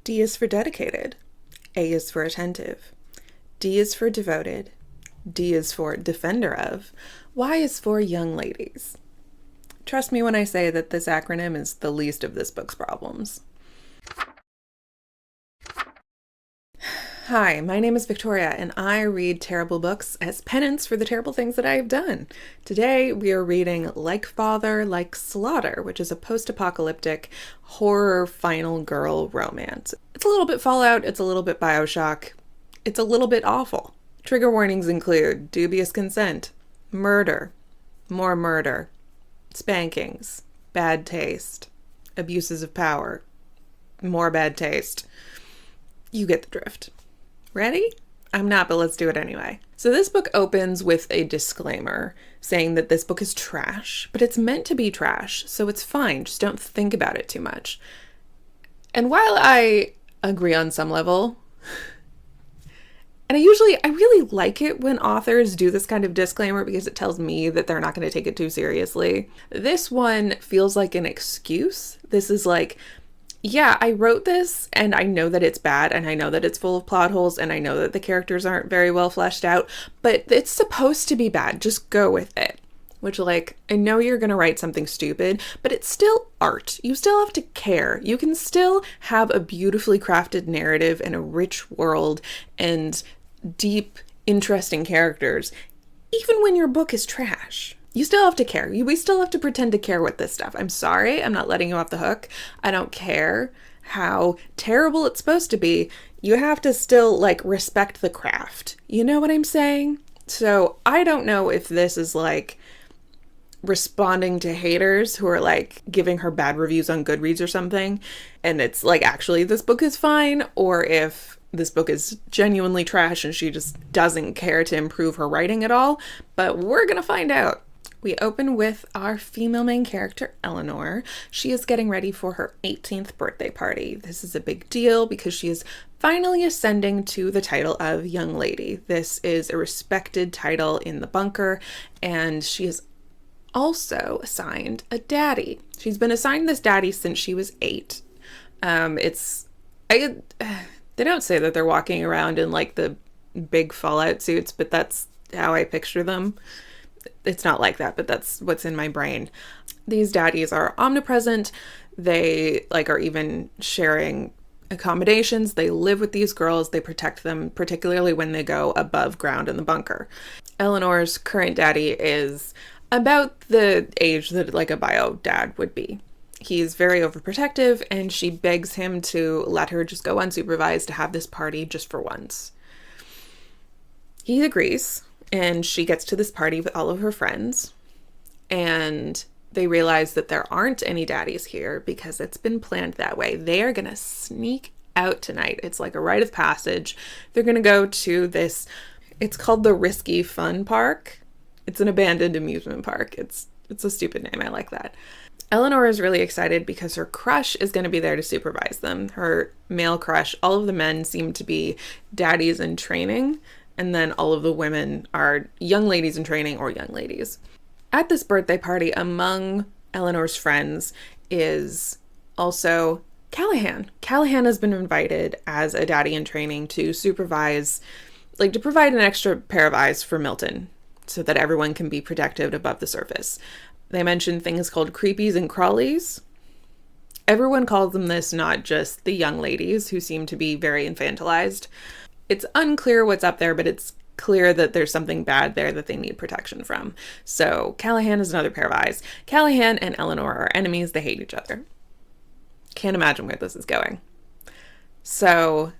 D is for dedicated. A is for attentive. D is for devoted. D is for defender of. Y is for young ladies. Trust me when I say that this acronym is the least of this book's problems. Hi, my name is Victoria, and I read terrible books as penance for the terrible things that I have done. Today, we are reading Like Father, Like Slaughter, which is a post-apocalyptic horror final girl romance. It's a little bit Fallout, it's a little bit Bioshock, it's a little bit awful. Trigger warnings include dubious consent, murder, more murder, spankings, bad taste, abuses of power, more bad taste. You get the drift. Ready? I'm not, but let's do it anyway. So this book opens with a disclaimer saying that this book is trash, but it's meant to be trash, so it's fine. Just don't think about it too much. And while I agree on some level, and I really like it when authors do this kind of disclaimer because it tells me that they're not going to take it too seriously. This one feels like an excuse. This is like, yeah, I wrote this and I know that it's bad and I know that it's full of plot holes and I know that the characters aren't very well fleshed out, but it's supposed to be bad. Just go with it. Which, like, I know you're going to write something stupid, but it's still art. You still have to care. You can still have a beautifully crafted narrative and a rich world and deep, interesting characters, even when your book is trash. You still have to care. We still have to pretend to care with this stuff. I'm sorry, I'm not letting you off the hook. I don't care how terrible it's supposed to be. You have to still, like, respect the craft. You know what I'm saying? So I don't know if this is, like, responding to haters who are, like, giving her bad reviews on Goodreads or something, and it's, like, actually this book is fine, or if this book is genuinely trash and she just doesn't care to improve her writing at all. But we're gonna find out. We open with our female main character, Eleanor. She is getting ready for her 18th birthday party. This is a big deal because she is finally ascending to the title of young lady. This is a respected title in the bunker, and she is also assigned a daddy. She's been assigned this daddy since she was 8. They don't say that they're walking around in, like, the big Fallout suits, but that's how I picture them. It's not like that, but that's what's in my brain. These daddies are omnipresent. They, like, are even sharing accommodations. They live with these girls. They protect them, particularly when they go above ground in the bunker. Eleanor's current daddy is about the age that, like, a bio dad would be. He's very overprotective, and she begs him to let her just go unsupervised to have this party just for once. He agrees. And she gets to this party with all of her friends, and they realize that there aren't any daddies here because it's been planned that way. They are going to sneak out tonight. It's like a rite of passage. They're going to go to this, it's called the Risky Fun Park. It's an abandoned amusement park. It's a stupid name. I like that. Eleanor is really excited because her crush is going to be there to supervise them. Her male crush, all of the men seem to be daddies in training, and then all of the women are young ladies in training or young ladies. At this birthday party, among Eleanor's friends is also Callahan. Callahan has been invited as a daddy in training to supervise, like, to provide an extra pair of eyes for Milton so that everyone can be protected above the surface. They mention things called creepies and crawlies. Everyone calls them this, not just the young ladies who seem to be very infantilized. It's unclear what's up there, but it's clear that there's something bad there that they need protection from. So Callahan is another pair of eyes. Callahan and Eleanor are enemies. They hate each other. Can't imagine where this is going. So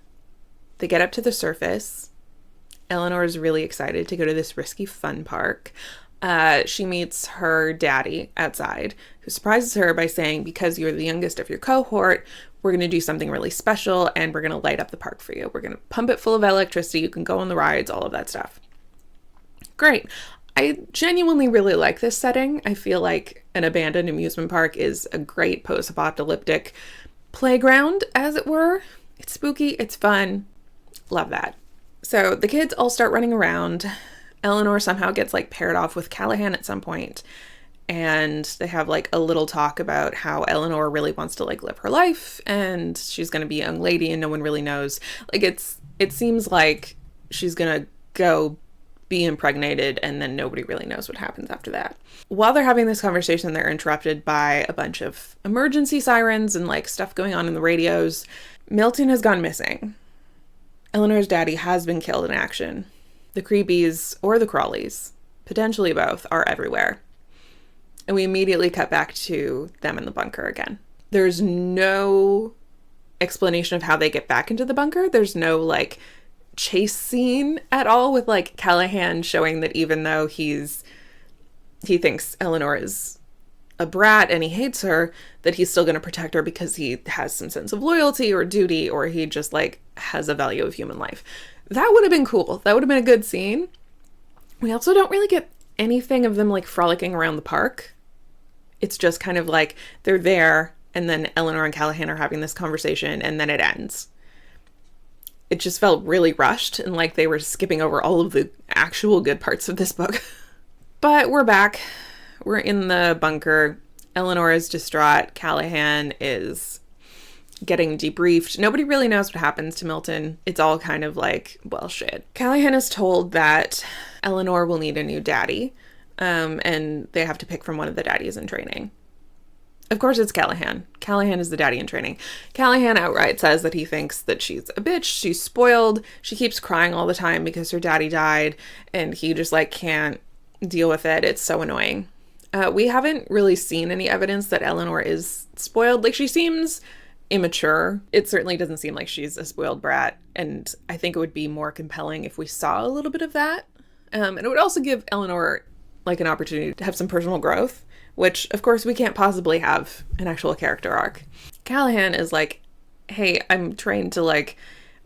they get up to the surface. Eleanor is really excited to go to this Risky Fun Park. She meets her daddy outside, who surprises her by saying, because you're the youngest of your cohort, we're going to do something really special, and we're going to light up the park for you. We're going to pump it full of electricity. You can go on the rides, all of that stuff. Great. I genuinely really like this setting. I feel like an abandoned amusement park is a great post-apocalyptic playground, as it were. It's spooky. It's fun. Love that. So the kids all start running around. Eleanor somehow gets, like, paired off with Callahan at some point. and they have like a little talk about how Eleanor really wants to like live her life and she's going to be a young lady and no one really knows. Like it seems like she's going to go be impregnated and then nobody really knows what happens after that. While they're having this conversation, they're interrupted by a bunch of emergency sirens and like stuff going on in the radios. Milton has gone missing. Eleanor's daddy has been killed in action. The Creebies or the Crawleys, potentially both, are everywhere. And we immediately cut back to them in the bunker again. There's no explanation of how they get back into the bunker. There's no like chase scene at all with like Callahan showing that even though he thinks Eleanor is a brat and he hates her, that he's still going to protect her because he has some sense of loyalty or duty, or he just like has a value of human life. That would have been cool. That would have been a good scene. We also don't really get anything of them like frolicking around the park. It's just kind of like they're there and then Eleanor and Callahan are having this conversation and then it ends. It just felt really rushed and like they were skipping over all of the actual good parts of this book. But we're back. We're in the bunker. Eleanor is distraught. Callahan is getting debriefed. Nobody really knows what happens to Milton. It's all kind of like, well, shit. Callahan is told that Eleanor will need a new daddy, and they have to pick from one of the daddies in training. Of course, it's Callahan. Callahan is the daddy in training. Callahan outright says that he thinks that she's a bitch, she's spoiled, she keeps crying all the time because her daddy died, and he just, like, can't deal with it. It's so annoying. We haven't really seen any evidence that Eleanor is spoiled. Like, she seems immature. It certainly doesn't seem like she's a spoiled brat, and I think it would be more compelling if we saw a little bit of that. And it would also give Eleanor, like, an opportunity to have some personal growth, which, of course, we can't possibly have an actual character arc. Callahan is like, hey, I'm trained to, like,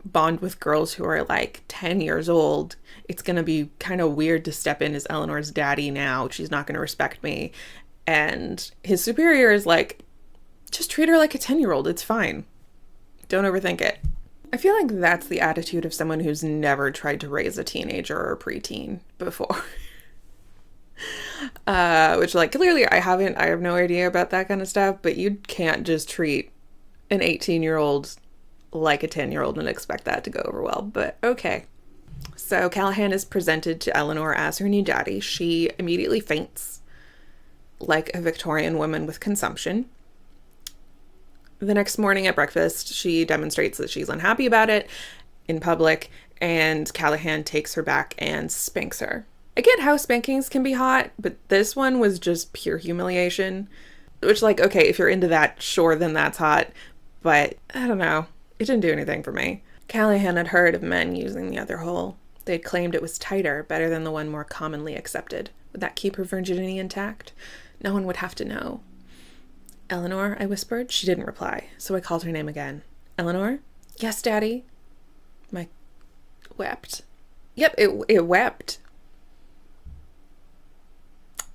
bond with girls who are, like, 10 years old. It's gonna be kind of weird to step in as Eleanor's daddy now. She's not gonna respect me. And his superior is like, just treat her like a 10-year-old. It's fine. Don't overthink it. I feel like that's the attitude of someone who's never tried to raise a teenager or a preteen before. Which, like, clearly I have no idea about that kind of stuff, but you can't just treat an 18-year-old like a 10-year-old and expect that to go over well, but okay. So Callahan is presented to Eleanor as her new daddy. She immediately faints like a Victorian woman with consumption. The next morning at breakfast, she demonstrates that she's unhappy about it in public, and Callahan takes her back and spanks her. I get how spankings can be hot, but this one was just pure humiliation. Which, like, okay, if you're into that, sure, then that's hot. But, I don't know. It didn't do anything for me. Callahan had heard of men using the other hole. They'd claimed it was tighter, better than the one more commonly accepted. Would that keep her virginity intact? No one would have to know. Eleanor, I whispered. She didn't reply, so I called her name again. Eleanor? Yes, Daddy. My wept. Yep, it wept.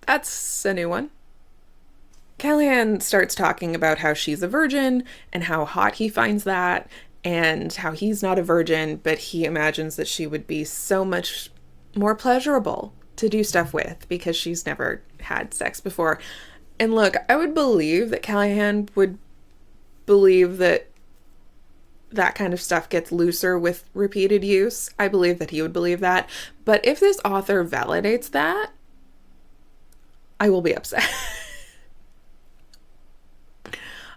That's a new one. Callahan starts talking about how she's a virgin and how hot he finds that, and how he's not a virgin, but he imagines that she would be so much more pleasurable to do stuff with because she's never had sex before. And look, I would believe that Callahan would believe that that kind of stuff gets looser with repeated use. I believe that he would believe that. But if this author validates that, I will be upset.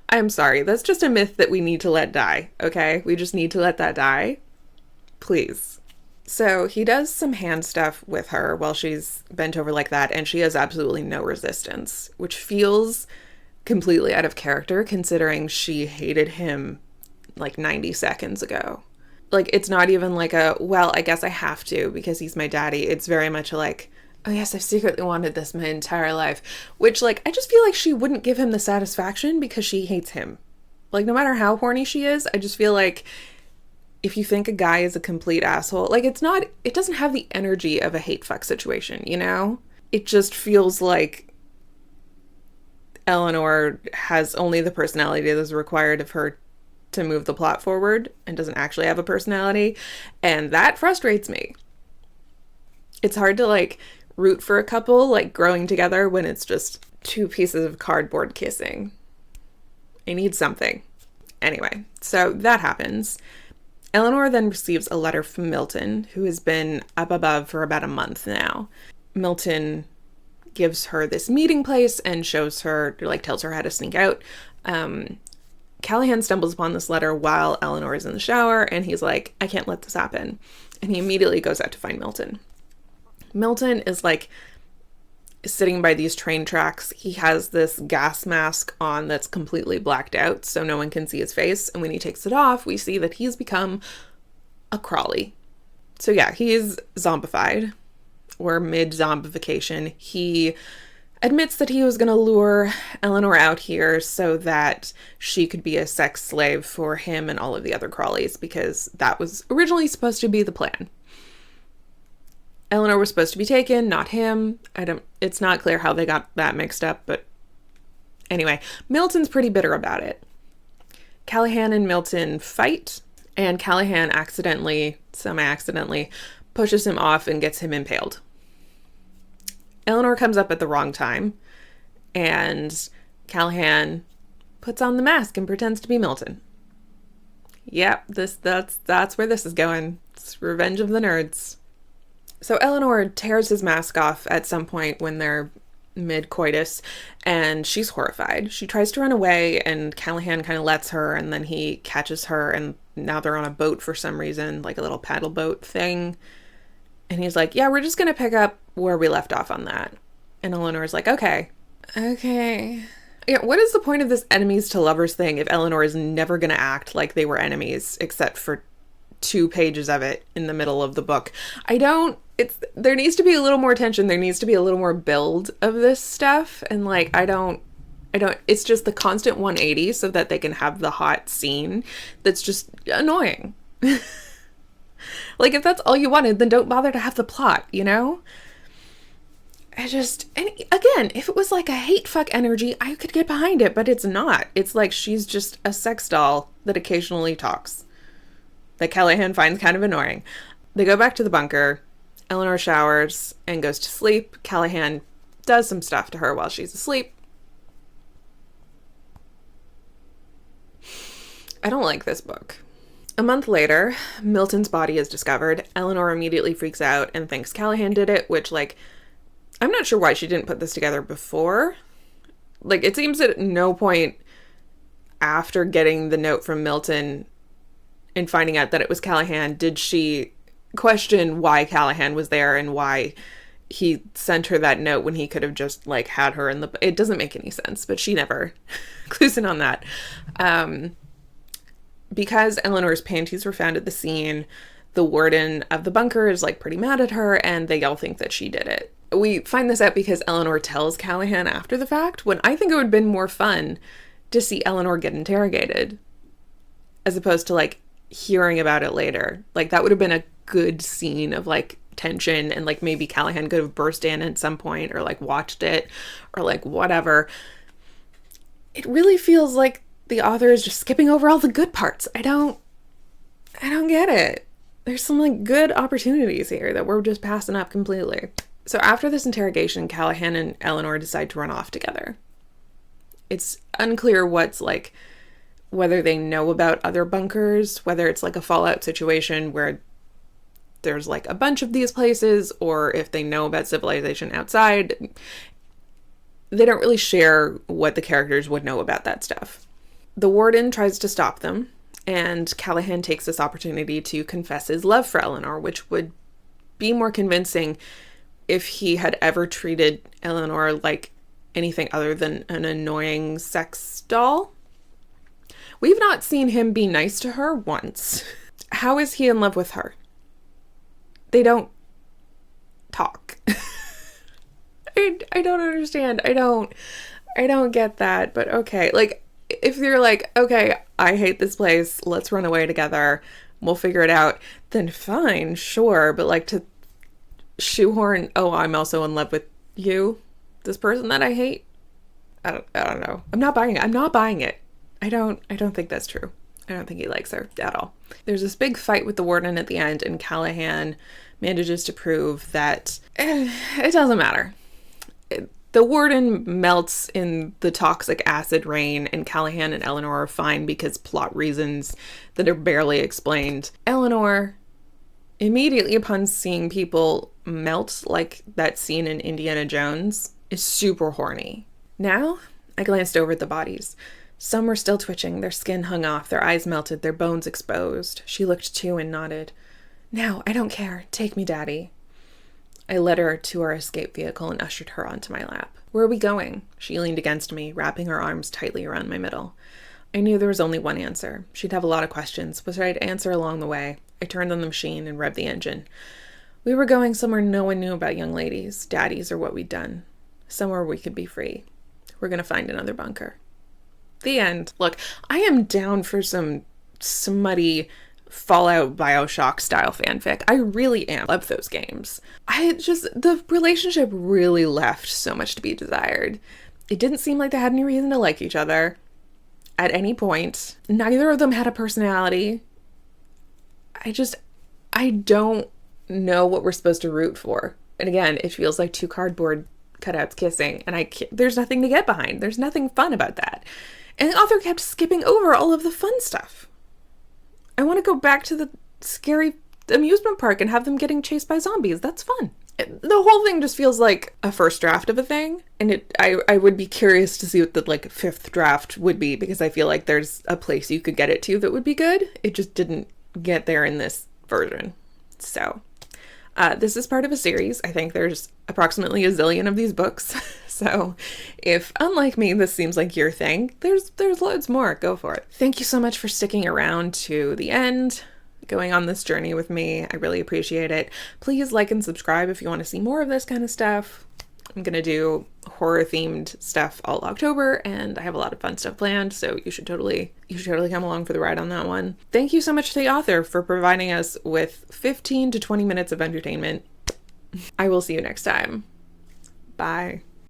I'm sorry. That's just a myth that we need to let die, okay? We just need to let that die. Please. So he does some hand stuff with her while she's bent over like that, and she has absolutely no resistance, which feels completely out of character considering she hated him like 90 seconds ago. Like, it's not even like a, well, I guess I have to because he's my daddy. It's very much like, oh yes, I've secretly wanted this my entire life. Which, like, I just feel like she wouldn't give him the satisfaction because she hates him. Like, no matter how horny she is, I just feel like if you think a guy is a complete asshole, like, it doesn't have the energy of a hate fuck situation, you know? It just feels like Eleanor has only the personality that is required of her to move the plot forward and doesn't actually have a personality. And that frustrates me. It's hard to, like, root for a couple, like, growing together when it's just two pieces of cardboard kissing. I need something. Anyway, so that happens. Eleanor then receives a letter from Milton, who has been up above for about a month now. Milton gives her this meeting place and shows her, like, tells her how to sneak out. Callahan stumbles upon this letter while Eleanor is in the shower, and he's like, I can't let this happen. And he immediately goes out to find Milton. Milton is, like, sitting by these train tracks. He has this gas mask on that's completely blacked out, so no one can see his face. And when he takes it off, we see that he's become a crawly. So yeah, he's zombified, or mid-zombification. He admits that he was going to lure Eleanor out here so that she could be a sex slave for him and all of the other crawlies, because that was originally supposed to be the plan. Eleanor was supposed to be taken, not him. It's not clear how they got that mixed up, but anyway, Milton's pretty bitter about it. Callahan and Milton fight, and Callahan semi-accidentally, pushes him off and gets him impaled. Eleanor comes up at the wrong time, and Callahan puts on the mask and pretends to be Milton. Yep, that's where this is going. It's Revenge of the Nerds. So Eleanor tears his mask off at some point when they're mid-coitus, and she's horrified. She tries to run away, and Callahan kind of lets her, and then he catches her, and now they're on a boat for some reason, like a little paddle boat thing. And he's like, yeah, we're just going to pick up where we left off on that. And Eleanor's like, okay. Yeah, what is the point of this enemies to lovers thing if Eleanor is never going to act like they were enemies, except for 2 pages of it in the middle of the book? There needs to be a little more tension. There needs to be a little more build of this stuff. And like, it's just the constant 180 so that they can have the hot scene that's just annoying. Like, if that's all you wanted, then don't bother to have the plot, you know? And again, if it was like a hate fuck energy, I could get behind it, but it's not. It's like she's just a sex doll that occasionally talks, that Callahan finds kind of annoying. They go back to the bunker. Eleanor showers and goes to sleep. Callahan does some stuff to her while she's asleep. I don't like this book. A month later, Milton's body is discovered. Eleanor immediately freaks out and thinks Callahan did it, which, like, I'm not sure why she didn't put this together before. Like, it seems at no point after getting the note from Milton and finding out that it was Callahan did she question why Callahan was there and why he sent her that note when he could have just, like, had her in the... It doesn't make any sense, but she never clues in on that. Because Eleanor's panties were found at the scene, the warden of the bunker is, like, pretty mad at her, and they all think that she did it. We find this out because Eleanor tells Callahan after the fact, when I think it would have been more fun to see Eleanor get interrogated, as opposed to, like, hearing about it later. Like, that would have been a good scene of, like, tension, and, like, maybe Callahan could have burst in at some point, or, like, watched it, or, like, whatever. It really feels like the author is just skipping over all the good parts. I don't get it. There's some, like, good opportunities here that we're just passing up completely. So after this interrogation, Callahan and Eleanor decide to run off together. It's unclear what's, like, whether they know about other bunkers, whether it's, like, a Fallout situation where there's, like, a bunch of these places, or if they know about civilization outside. They don't really share what the characters would know about that stuff. The warden tries to stop them, and Callahan takes this opportunity to confess his love for Eleanor, which would be more convincing if he had ever treated Eleanor like anything other than an annoying sex doll. We've not seen him be nice to her once. How is he in love with her? They don't talk. I don't understand. I don't get that, but okay. Like, if you're like, okay, I hate this place, let's run away together, we'll figure it out, then fine, sure. But, like, to shoehorn, oh, I'm also in love with you, this person that I hate, I don't know. I'm not buying it. I don't think that's true. I don't think he likes her at all. There's this big fight with the warden at the end, and Callahan manages to prove that it doesn't matter. The warden melts in the toxic acid rain, and Callahan and Eleanor are fine because plot reasons that are barely explained. Eleanor, immediately upon seeing people melt like that scene in Indiana Jones, is super horny. Now, I glanced over at the bodies. Some were still twitching, their skin hung off, their eyes melted, their bones exposed. She looked too and nodded. "Now, I don't care. Take me, Daddy." I led her to our escape vehicle and ushered her onto my lap. "Where are we going?" She leaned against me, wrapping her arms tightly around my middle. I knew there was only one answer. She'd have a lot of questions, which I'd answer along the way. I turned on the machine and revved the engine. We were going somewhere no one knew about young ladies, daddies, or what we'd done. Somewhere we could be free. We're going to find another bunker. The end. Look, I am down for some smutty Fallout Bioshock style fanfic. I really am. Love those games. The relationship really left so much to be desired. It didn't seem like they had any reason to like each other at any point. Neither of them had a personality. I don't know what we're supposed to root for. And again, it feels like two cardboard cutouts kissing, and there's nothing to get behind. There's nothing fun about that. And the author kept skipping over all of the fun stuff. I want to go back to the scary amusement park and have them getting chased by zombies. That's fun. The whole thing just feels like a first draft of a thing. And I would be curious to see what the fifth draft would be, because I feel like there's a place you could get it to that would be good. It just didn't get there in this version. So this is part of a series. I think there's approximately a zillion of these books. So if, unlike me, this seems like your thing, there's loads more. Go for it. Thank you so much for sticking around to the end, going on this journey with me. I really appreciate it. Please like and subscribe if you want to see more of this kind of stuff. I'm going to do horror-themed stuff all October, and I have a lot of fun stuff planned, so you should totally come along for the ride on that one. Thank you so much to the author for providing us with 15 to 20 minutes of entertainment. I will see you next time. Bye.